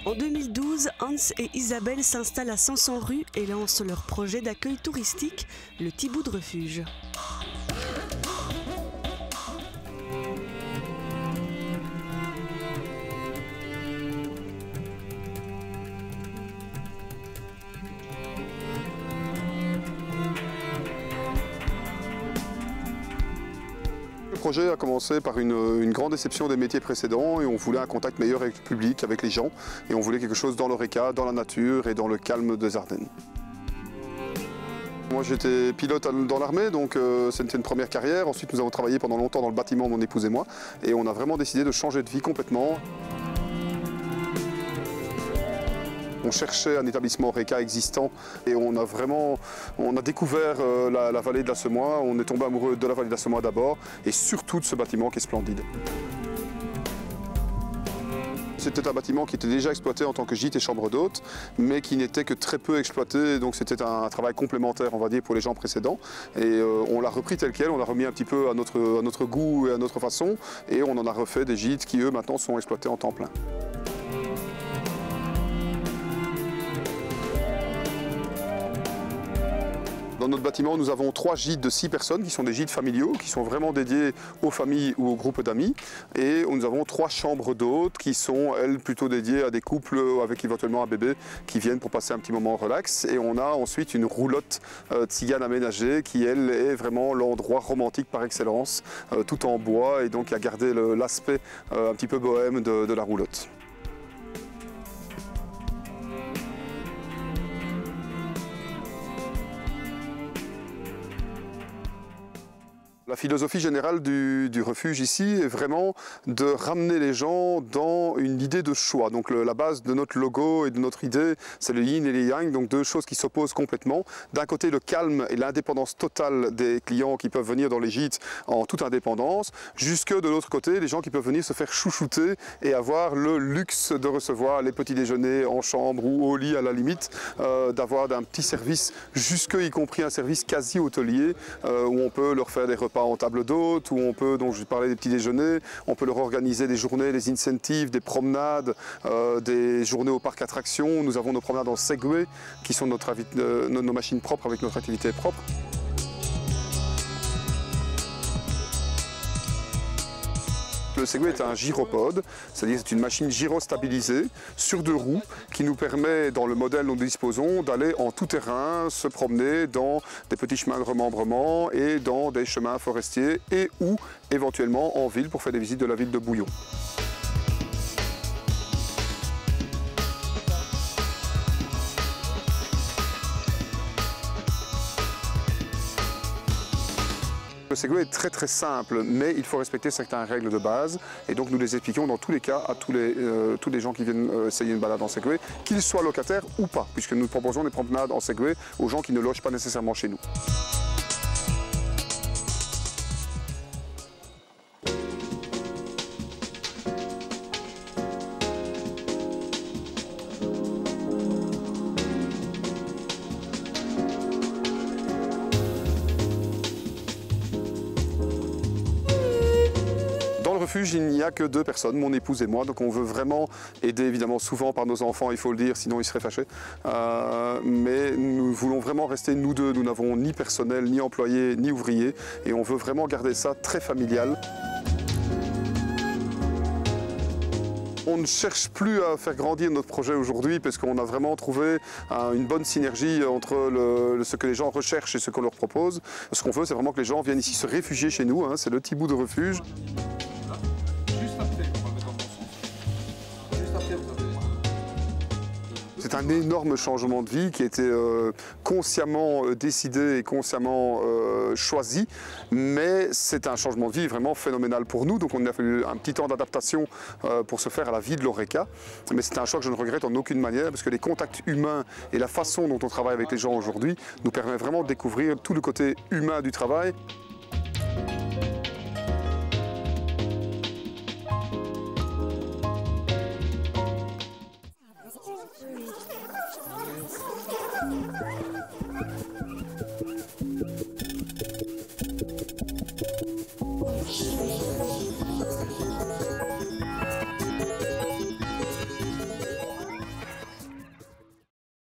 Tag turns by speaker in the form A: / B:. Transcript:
A: En 2012, Hans et Isabelle s'installent à Samson-Rue et lancent leur projet d'accueil touristique, le Thiboud Refuge.
B: Le projet a commencé par une grande déception des métiers précédents et on voulait un contact meilleur avec le public, avec les gens, et on voulait quelque chose dans l'Horeca, dans la nature et dans le calme des Ardennes. Moi j'étais pilote dans l'armée, donc c'était une première carrière. Ensuite nous avons travaillé pendant longtemps dans le bâtiment, mon épouse et moi, et on a vraiment décidé de changer de vie complètement. On cherchait un établissement Horeca existant et on a découvert la vallée de la Semois. On est tombé amoureux de la vallée de la Semois d'abord et surtout de ce bâtiment qui est splendide. C'était un bâtiment qui était déjà exploité en tant que gîte et chambre d'hôte, mais qui n'était que très peu exploité, donc c'était un travail complémentaire, on va dire, pour les gens précédents. Et on l'a repris tel quel, on l'a remis un petit peu à notre goût et à notre façon, et on en a refait des gîtes qui, eux, maintenant sont exploités en temps plein. Dans notre bâtiment, nous avons 3 gîtes de 6 personnes qui sont des gîtes familiaux, qui sont vraiment dédiés aux familles ou aux groupes d'amis. Et nous avons 3 chambres d'hôtes qui sont, elles, plutôt dédiées à des couples avec éventuellement un bébé qui viennent pour passer un petit moment relax. Et on a ensuite une roulotte tzigane aménagée qui, elle, est vraiment l'endroit romantique par excellence, tout en bois et donc qui a gardé l'aspect un petit peu bohème de la roulotte. La philosophie générale du refuge ici est vraiment de ramener les gens dans une idée de choix. Donc la base de notre logo et de notre idée, c'est le yin et le yang, donc 2 choses qui s'opposent complètement. D'un côté, le calme et l'indépendance totale des clients qui peuvent venir dans les gîtes en toute indépendance, jusque de l'autre côté, les gens qui peuvent venir se faire chouchouter et avoir le luxe de recevoir les petits déjeuners en chambre ou au lit à la limite, d'avoir un petit service, jusque y compris un service quasi hôtelier, où on peut leur faire des repas en table d'hôte, où on peut, donc je parlais des petits déjeuners, on peut leur organiser des journées, des incentives, des promenades, des journées au parc attractions. Nous avons nos promenades en Segway, qui sont nos machines propres avec notre activité propre. Le Segway est un gyropode, c'est-à-dire c'est une machine gyrostabilisée sur 2 roues qui nous permet, dans le modèle dont nous disposons, d'aller en tout terrain, se promener dans des petits chemins de remembrement et dans des chemins forestiers et ou éventuellement en ville pour faire des visites de la ville de Bouillon. Le Segway est très simple, mais il faut respecter certaines règles de base et donc nous les expliquons dans tous les cas à tous les gens qui viennent essayer une balade en Segway, qu'ils soient locataires ou pas, puisque nous proposons des promenades en Segway aux gens qui ne logent pas nécessairement chez nous. Refuge, il n'y a que 2 personnes, mon épouse et moi, donc on veut vraiment aider évidemment souvent par nos enfants, il faut le dire, sinon ils seraient fâchés. Mais nous voulons vraiment rester nous 2, nous n'avons ni personnel, ni employés, ni ouvriers, et on veut vraiment garder ça très familial. On ne cherche plus à faire grandir notre projet aujourd'hui parce qu'on a vraiment trouvé une bonne synergie entre ce que les gens recherchent et ce qu'on leur propose. Ce qu'on veut, c'est vraiment que les gens viennent ici se réfugier chez nous, hein, c'est le Thiboud Refuge. c'est un énorme changement de vie qui a été consciemment décidé et consciemment choisi, mais c'est un changement de vie vraiment phénoménal pour nous. Donc on a fallu un petit temps d'adaptation pour se faire à la vie de l'Horeca, mais c'est un choix que je ne regrette en aucune manière parce que les contacts humains et la façon dont on travaille avec les gens aujourd'hui nous permet vraiment de découvrir tout le côté humain du travail.